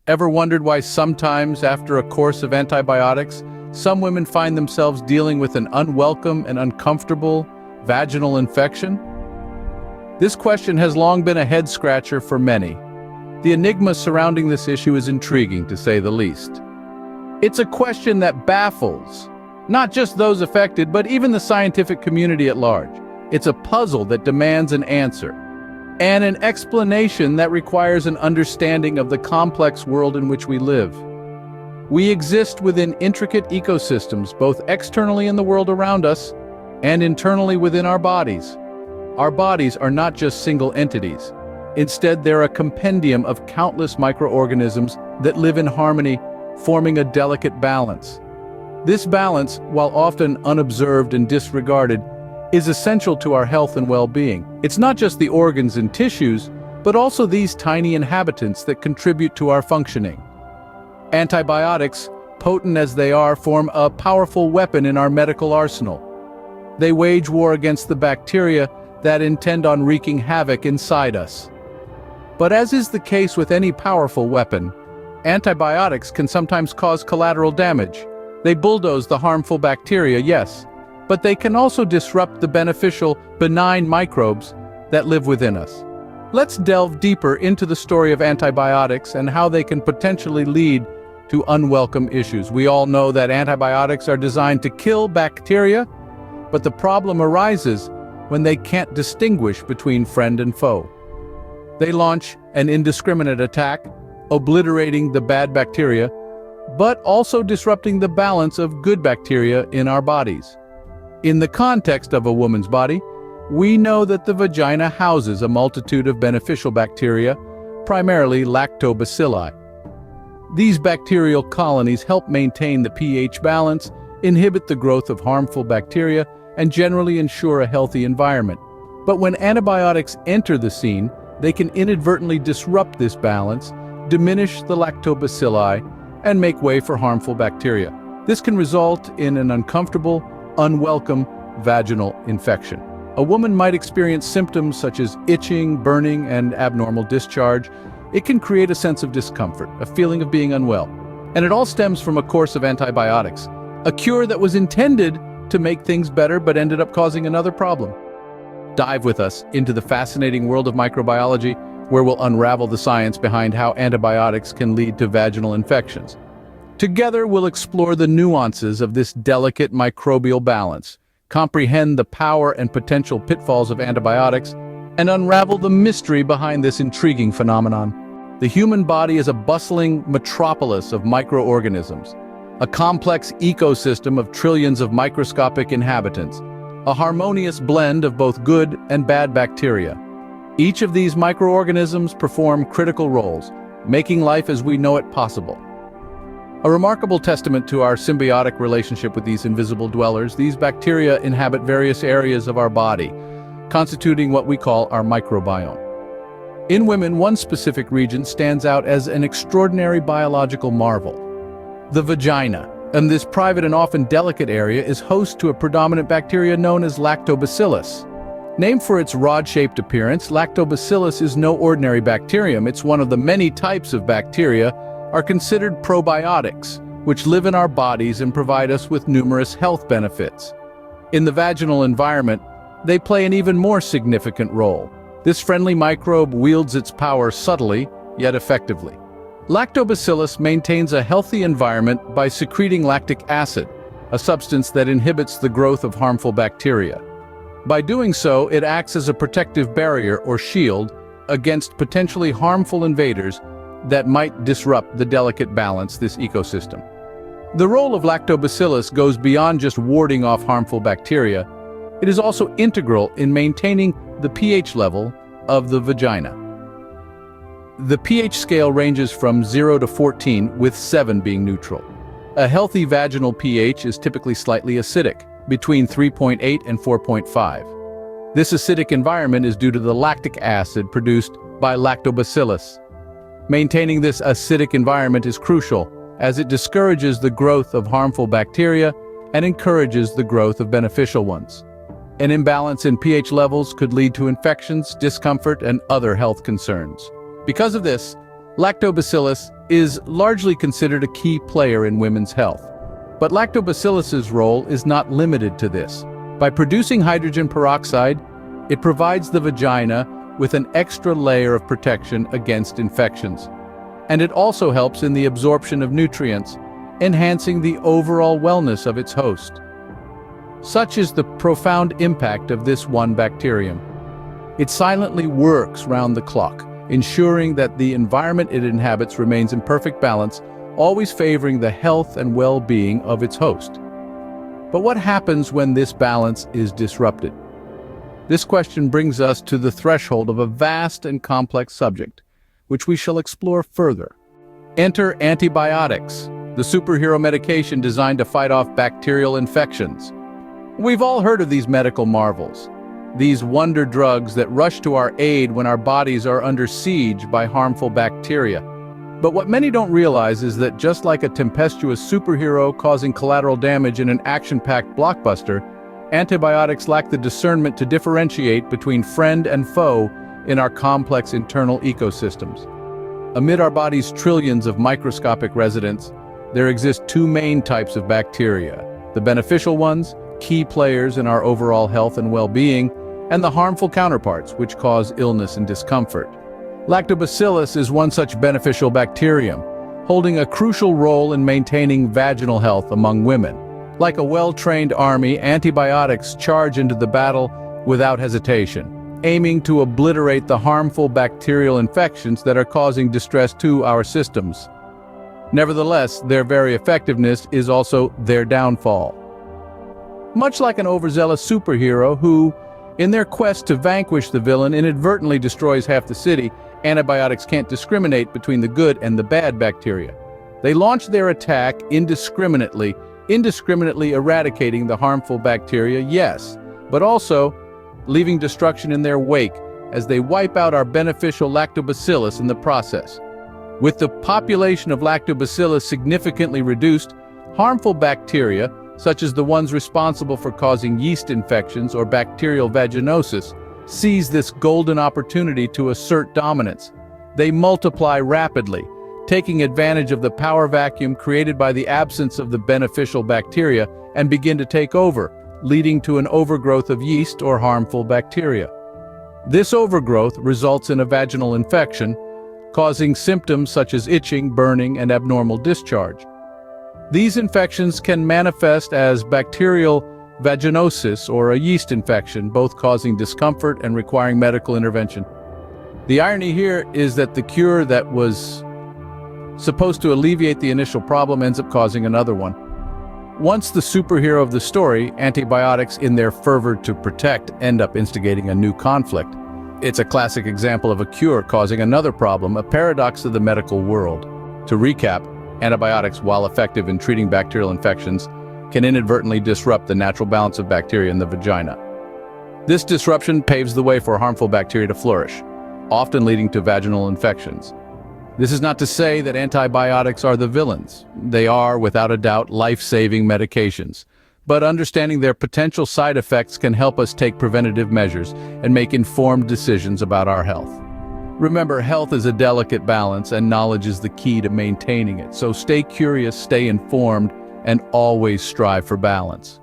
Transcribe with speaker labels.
Speaker 1: Ever wondered why sometimes after a course of antibiotics, some women find themselves dealing with an unwelcome and uncomfortable vaginal infection? This question has long been a head-scratcher for many. The enigma surrounding this issue is intriguing, to say the least. It's a question that baffles not just those affected, but even the scientific community at large. It's a puzzle that demands an answer, and an explanation that requires an understanding of the complex world in which we live. We exist within intricate ecosystems, both externally in the world around us and internally within our bodies. Our bodies are not just single entities. Instead, they're a compendium of countless microorganisms that live in harmony, forming a delicate balance. This balance, while often unobserved and disregarded, is essential to our health and well-being. It's not just the organs and tissues, but also these tiny inhabitants that contribute to our functioning. Antibiotics, potent as they are, form a powerful weapon in our medical arsenal. They wage war against the bacteria that intend on wreaking havoc inside us. But as is the case with any powerful weapon, antibiotics can sometimes cause collateral damage. They bulldoze the harmful bacteria, yes, but they can also disrupt the beneficial, benign microbes that live within us. Let's delve deeper into the story of antibiotics and how they can potentially lead to unwelcome issues. We all know that antibiotics are designed to kill bacteria, but the problem arises when they can't distinguish between friend and foe. They launch an indiscriminate attack, obliterating the bad bacteria, but also disrupting the balance of good bacteria in our bodies. In the context of a woman's body, we know that the vagina houses a multitude of beneficial bacteria, primarily lactobacilli. These bacterial colonies help maintain the pH balance, inhibit the growth of harmful bacteria, and generally ensure a healthy environment. But when antibiotics enter the scene, they can inadvertently disrupt this balance, diminish the lactobacilli, and make way for harmful bacteria. This can result in an uncomfortable, unwelcome vaginal infection. A woman might experience symptoms such as itching, burning, and abnormal discharge. It can create a sense of discomfort, a feeling of being unwell. And it all stems from a course of antibiotics, a cure that was intended to make things better but ended up causing another problem. Dive with us into the fascinating world of microbiology, where we'll unravel the science behind how antibiotics can lead to vaginal infections. Together, we'll explore the nuances of this delicate microbial balance, comprehend the power and potential pitfalls of antibiotics, and unravel the mystery behind this intriguing phenomenon. The human body is a bustling metropolis of microorganisms, a complex ecosystem of trillions of microscopic inhabitants, a harmonious blend of both good and bad bacteria. Each of these microorganisms perform critical roles, making life as we know it possible. A remarkable testament to our symbiotic relationship with these invisible dwellers, these bacteria inhabit various areas of our body, constituting what we call our microbiome. In women, one specific region stands out as an extraordinary biological marvel: the vagina. And this private and often delicate area is host to a predominant bacteria known as lactobacillus. Named for its rod-shaped appearance, lactobacillus is no ordinary bacterium. It's one of the many types of bacteria are considered probiotics, which live in our bodies and provide us with numerous health benefits. In the vaginal environment, they play an even more significant role. This friendly microbe wields its power subtly, yet effectively. Lactobacillus maintains a healthy environment by secreting lactic acid, a substance that inhibits the growth of harmful bacteria. By doing so, it acts as a protective barrier or shield against potentially harmful invaders that might disrupt the delicate balance this ecosystem. The role of lactobacillus goes beyond just warding off harmful bacteria. It is also integral in maintaining the pH level of the vagina. The pH scale ranges from 0 to 14, with 7 being neutral. A healthy vaginal pH is typically slightly acidic, between 3.8 and 4.5. This acidic environment is due to the lactic acid produced by lactobacillus. Maintaining this acidic environment is crucial, as it discourages the growth of harmful bacteria and encourages the growth of beneficial ones. An imbalance in pH levels could lead to infections, discomfort, and other health concerns. Because of this, lactobacillus is largely considered a key player in women's health. But lactobacillus's role is not limited to this. By producing hydrogen peroxide, it provides the vagina with an extra layer of protection against infections. And it also helps in the absorption of nutrients, enhancing the overall wellness of its host. Such is the profound impact of this one bacterium. It silently works round the clock, ensuring that the environment it inhabits remains in perfect balance, always favoring the health and well-being of its host. But what happens when this balance is disrupted? This question brings us to the threshold of a vast and complex subject, which we shall explore further. Enter antibiotics, the superhero medication designed to fight off bacterial infections. We've all heard of these medical marvels, these wonder drugs that rush to our aid when our bodies are under siege by harmful bacteria. But what many don't realize is that just like a tempestuous superhero causing collateral damage in an action-packed blockbuster, antibiotics lack the discernment to differentiate between friend and foe in our complex internal ecosystems. Amid our body's trillions of microscopic residents, there exist two main types of bacteria: the beneficial ones, key players in our overall health and well-being, and the harmful counterparts, which cause illness and discomfort. Lactobacillus is one such beneficial bacterium, holding a crucial role in maintaining vaginal health among women. Like a well-trained army, antibiotics charge into the battle without hesitation, aiming to obliterate the harmful bacterial infections that are causing distress to our systems. Nevertheless, their very effectiveness is also their downfall. Much like an overzealous superhero who, in their quest to vanquish the villain, inadvertently destroys half the city, antibiotics can't discriminate between the good and the bad bacteria. They launch their attack indiscriminately eradicating the harmful bacteria, yes, but also leaving destruction in their wake as they wipe out our beneficial lactobacillus in the process. With the population of lactobacillus significantly reduced, harmful bacteria, such as the ones responsible for causing yeast infections or bacterial vaginosis, seize this golden opportunity to assert dominance. They multiply rapidly, taking advantage of the power vacuum created by the absence of the beneficial bacteria, and begin to take over, leading to an overgrowth of yeast or harmful bacteria. This overgrowth results in a vaginal infection, causing symptoms such as itching, burning, and abnormal discharge. These infections can manifest as bacterial vaginosis or a yeast infection, both causing discomfort and requiring medical intervention. The irony here is that the cure that was supposed to alleviate the initial problem ends up causing another one. Once the superhero of the story, antibiotics, in their fervor to protect, end up instigating a new conflict. It's a classic example of a cure causing another problem, a paradox of the medical world. To recap, antibiotics, while effective in treating bacterial infections, can inadvertently disrupt the natural balance of bacteria in the vagina. This disruption paves the way for harmful bacteria to flourish, often leading to vaginal infections. This is not to say that antibiotics are the villains. They are, without a doubt, life-saving medications. But understanding their potential side effects can help us take preventative measures and make informed decisions about our health. Remember, health is a delicate balance, and knowledge is the key to maintaining it. So stay curious, stay informed, and always strive for balance.